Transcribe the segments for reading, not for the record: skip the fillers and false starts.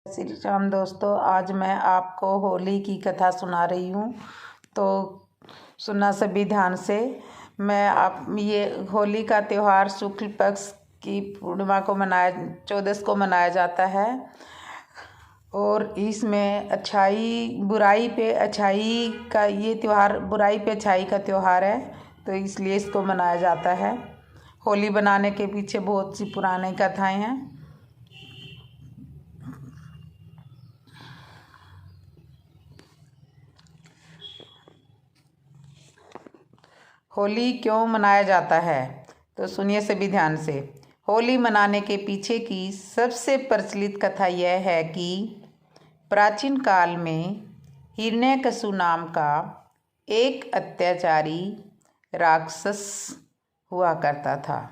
श्री राम दोस्तों, आज मैं आपको होली की कथा सुना रही हूँ। तो सुनना सभी ध्यान से। ये होली का त्यौहार शुक्ल पक्ष की पूर्णिमा को चौदस को मनाया जाता है और इसमें बुराई पे अच्छाई का ये त्यौहार बुराई पे अच्छाई का त्यौहार है, तो इसलिए इसको मनाया जाता है। होली बनाने के पीछे बहुत सी पुरानी कथाएं हैं। होली क्यों मनाया जाता है, तो सुनिए सभी ध्यान से। होली मनाने के पीछे की सबसे प्रचलित कथा यह है कि प्राचीन काल में हिरण्यकशु नाम का एक अत्याचारी राक्षस हुआ करता था।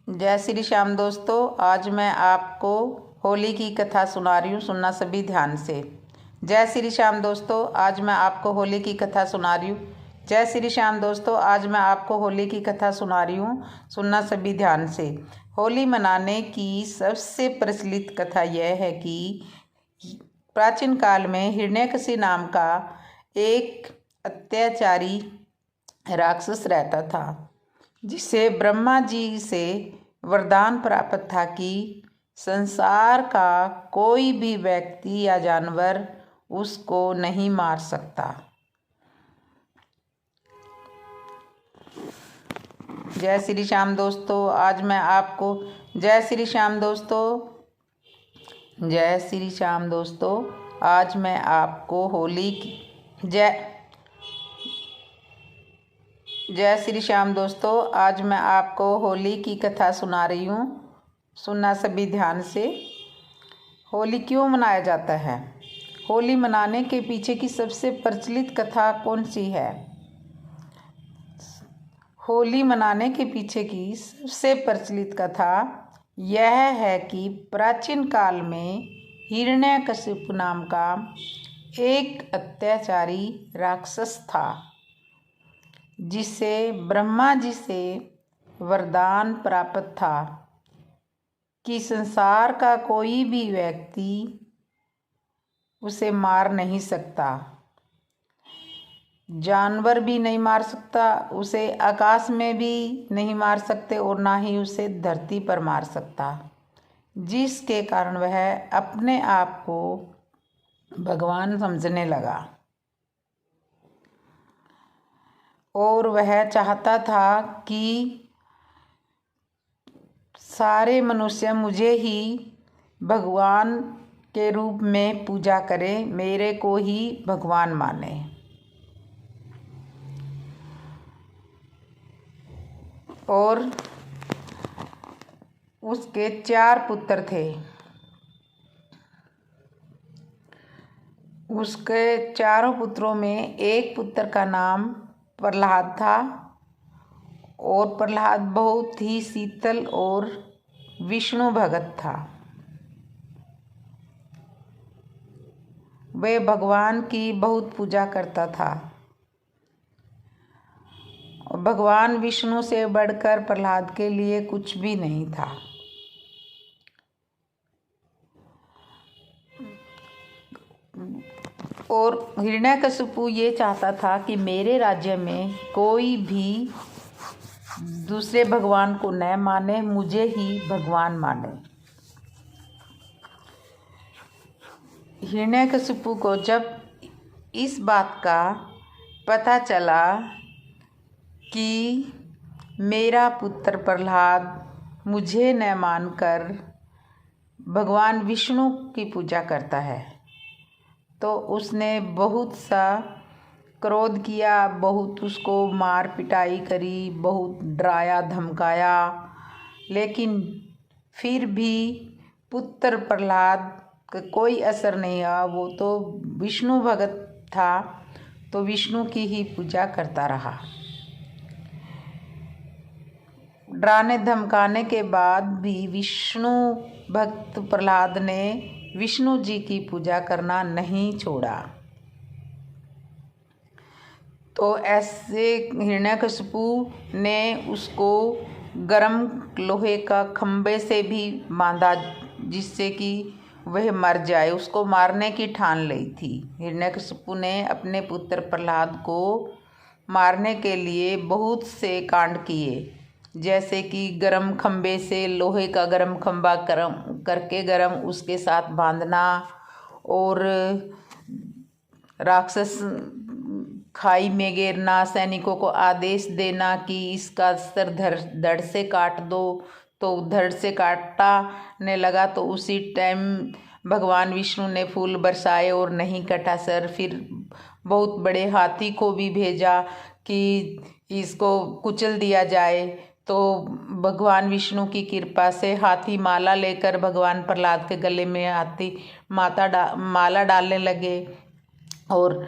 जय श्री श्याम दोस्तों, आज मैं आपको होली की कथा सुना रही हूँ। सुनना सभी ध्यान से। जय श्री श्याम दोस्तों, आज मैं आपको होली की कथा सुना रही हूँ। जय श्री श्याम दोस्तों, आज मैं आपको होली की कथा सुना रही हूँ। सुनना सभी ध्यान से। होली मनाने की सबसे प्रचलित कथा यह है कि प्राचीन काल में हिरण्यकशि नाम का एक अत्याचारी राक्षस रहता था, जिसे ब्रह्मा जी से वरदान प्राप्त था कि संसार का कोई भी व्यक्ति या जानवर उसको नहीं मार सकता। जय श्री श्याम दोस्तों, आज मैं आपको जय श्री श्याम दोस्तों, जय श्री श्याम दोस्तों, आज मैं आपको होली की जय श्री श्याम दोस्तों, आज मैं आपको होली की कथा सुना रही हूँ। सुनना सभी ध्यान से। होली क्यों मनाया जाता है? होली मनाने के पीछे की सबसे प्रचलित कथा कौन सी है? होली मनाने के पीछे की सबसे प्रचलित कथा यह है कि प्राचीन काल में हिरण्यकशिपु नाम का एक अत्याचारी राक्षस था, जिसे ब्रह्मा जी से वरदान प्राप्त था कि संसार का कोई भी व्यक्ति उसे मार नहीं सकता, जानवर भी नहीं मार सकता, उसे आकाश में भी नहीं मार सकते और ना ही उसे धरती पर मार सकता, जिसके कारण वह अपने आप को भगवान समझने लगा और वह चाहता था कि सारे मनुष्य मुझे ही भगवान के रूप में पूजा करें, मेरे को ही भगवान माने। और उसके 4 पुत्र थे। उसके चारों पुत्रों में एक पुत्र का नाम प्रहलाद था और प्रहलाद बहुत ही शीतल और विष्णु भगत था। वह भगवान की बहुत पूजा करता था। भगवान विष्णु से बढ़कर प्रहलाद के लिए कुछ भी नहीं था। और हिरण्यकशिपु ये चाहता था कि मेरे राज्य में कोई भी दूसरे भगवान को न माने, मुझे ही भगवान माने। हिरण्यकशिपु को जब इस बात का पता चला कि मेरा पुत्र प्रहलाद मुझे न मानकर भगवान विष्णु की पूजा करता है, तो उसने बहुत सा क्रोध किया, बहुत उसको मार पिटाई करी, बहुत डराया धमकाया, लेकिन फिर भी पुत्र प्रहलाद का कोई असर नहीं हुआ। वो तो विष्णु भगत था, तो विष्णु की ही पूजा करता रहा। डराने धमकाने के बाद भी विष्णु भक्त प्रहलाद ने विष्णु जी की पूजा करना नहीं छोड़ा। तो ऐसे हिरण्यकशिपु ने उसको गरम लोहे का खंबे से भी बांधा, जिससे कि वह मर जाए। उसको मारने की ठान ली थी। हिरण्यकशिपु ने अपने पुत्र प्रहलाद को मारने के लिए बहुत से कांड किए, जैसे कि गरम खंबे से लोहे का गरम खंबा गरम करके गरम उसके साथ बांधना, और राक्षस खाई में गिरना, सैनिकों को आदेश देना कि इसका सर धड़ से काट दो। तो धड़ से काटने लगा तो उसी टाइम भगवान विष्णु ने फूल बरसाए और नहीं कटा सर। फिर बहुत बड़े हाथी को भी भेजा कि इसको कुचल दिया जाए। तो भगवान विष्णु की कृपा से हाथी माला लेकर भगवान प्रहलाद के गले में हाथी माला डालने लगे, और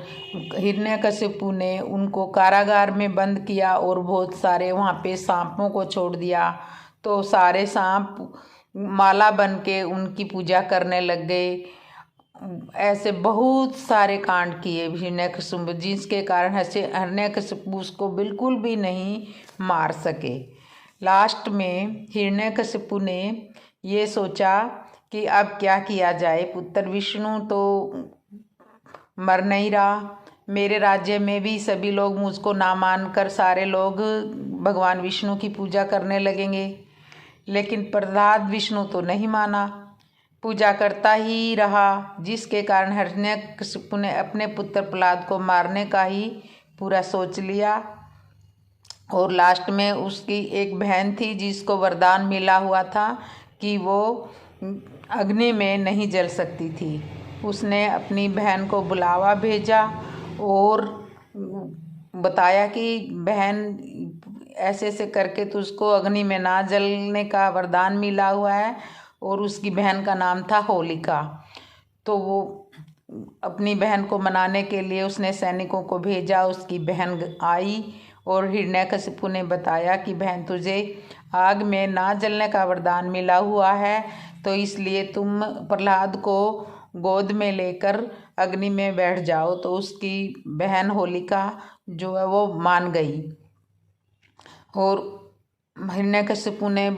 हिरण्यकशिपु ने उनको कारागार में बंद किया और बहुत सारे वहाँ पे सांपों को छोड़ दिया। तो सारे सांप माला बन के उनकी पूजा करने लग गए। ऐसे बहुत सारे कांड किए हिरण्यकशिपु, जिसके कारण हिरण्यकशिपु उसको बिल्कुल भी नहीं मार सके। लास्ट में हिरण्यकशिपु ने ये सोचा कि अब क्या किया जाए, पुत्र विष्णु तो मर नहीं रहा, मेरे राज्य में भी सभी लोग मुझको ना मानकर सारे लोग भगवान विष्णु की पूजा करने लगेंगे। लेकिन प्रहलाद विष्णु तो नहीं माना, पूजा करता ही रहा, जिसके कारण हिरण्यकशिपु ने अपने पुत्र प्रहलाद को मारने का ही पूरा सोच लिया। और लास्ट में उसकी एक बहन थी जिसको वरदान मिला हुआ था कि वो अग्नि में नहीं जल सकती थी। उसने अपनी बहन को बुलावा भेजा और बताया कि बहन ऐसे ऐसे करके तुझको अग्नि में ना जलने का वरदान मिला हुआ है। और उसकी बहन का नाम था होलिका। तो वो अपनी बहन को मनाने के लिए उसने सैनिकों को भेजा। उसकी बहन आई और हिरण्यकशिपु ने बताया कि बहन तुझे आग में ना जलने का वरदान मिला हुआ है, तो इसलिए तुम प्रहलाद को गोद में लेकर अग्नि में बैठ जाओ। तो उसकी बहन होलिका जो है वो मान गई। और हिरण्यकशिपु ने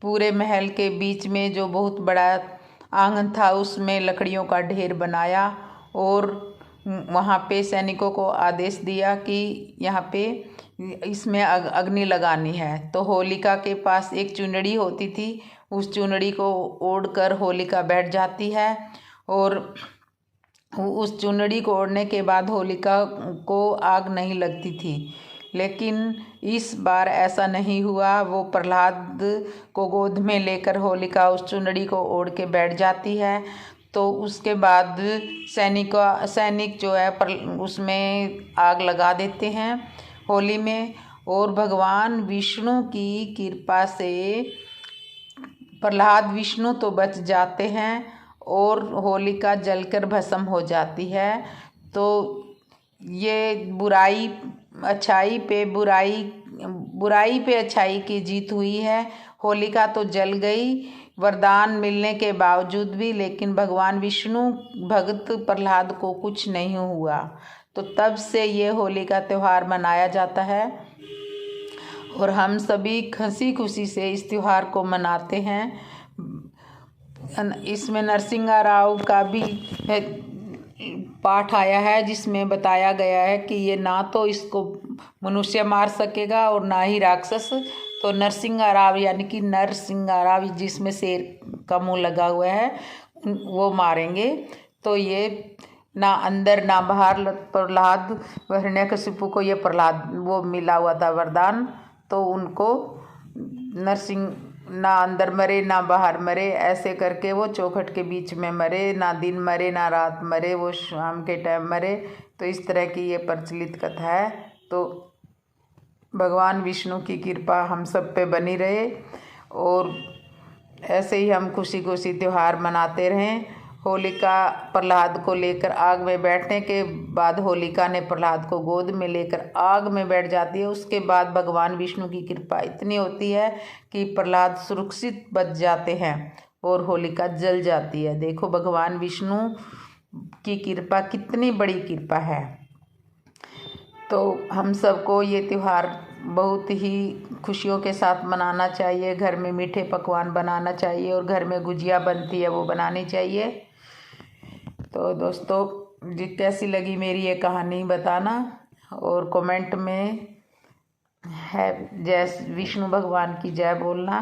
पूरे महल के बीच में जो बहुत बड़ा आंगन था उसमें लकड़ियों का ढेर बनाया और वहाँ पे सैनिकों को आदेश दिया कि यहाँ पे इसमें अग्नि लगानी है। तो होलिका के पास एक चुनरी होती थी, उस चुनरी को ओढ़कर होलिका बैठ जाती है। और उस चुनरी को ओढ़ने के बाद होलिका को आग नहीं लगती थी। लेकिन इस बार ऐसा नहीं हुआ। वो प्रहलाद को गोद में लेकर होलिका उस चुनरी को ओढ़ के बैठ जाती है। तो उसके बाद सैनिक जो है उसमें आग लगा देते हैं होली में। और भगवान विष्णु की कृपा से प्रहलाद विष्णु तो बच जाते हैं और होलिका जलकर भस्म हो जाती है। तो ये बुराई पे अच्छाई की जीत हुई है। होलिका तो जल गई वरदान मिलने के बावजूद भी, लेकिन भगवान विष्णु भक्त प्रहलाद को कुछ नहीं हुआ। तो तब से ये होली का त्यौहार मनाया जाता है और हम सभी हंसी खुशी से इस त्यौहार को मनाते हैं। इसमें नरसिंह राव का भी पाठ आया है जिसमें बताया गया है कि ये ना तो इसको मनुष्य मार सकेगा और ना ही राक्षस। तो नरसिंह राव यानी कि नरसिंह राव जिसमें शेर का मुंह लगा हुआ है वो मारेंगे। तो ये ना अंदर ना बाहर प्रहलाद हिरण्यकशिपु को ये प्रहलाद वो मिला हुआ था वरदान। तो उनको नरसिंह ना अंदर मरे ना बाहर मरे, ऐसे करके वो चौखट के बीच में मरे, ना दिन मरे ना रात मरे, वो शाम के टाइम मरे। तो इस तरह की ये प्रचलित कथा है। तो भगवान विष्णु की कृपा हम सब पे बनी रहे और ऐसे ही हम खुशी खुशी त्यौहार मनाते रहें। होलिका प्रहलाद को लेकर आग में बैठने के बाद होलिका ने प्रहलाद को गोद में लेकर आग में बैठ जाती है। उसके बाद भगवान विष्णु की कृपा इतनी होती है कि प्रहलाद सुरक्षित बच जाते हैं और होलिका जल जाती है। देखो भगवान विष्णु की कृपा कितनी बड़ी कृपा है। तो हम सबको ये त्यौहार बहुत ही खुशियों के साथ मनाना चाहिए। घर में मीठे पकवान बनाना चाहिए और घर में गुजिया बनती है वो बनानी चाहिए। तो दोस्तों जी कैसी लगी मेरी ये कहानी बताना और कमेंट में है जय विष्णु भगवान की जय बोलना।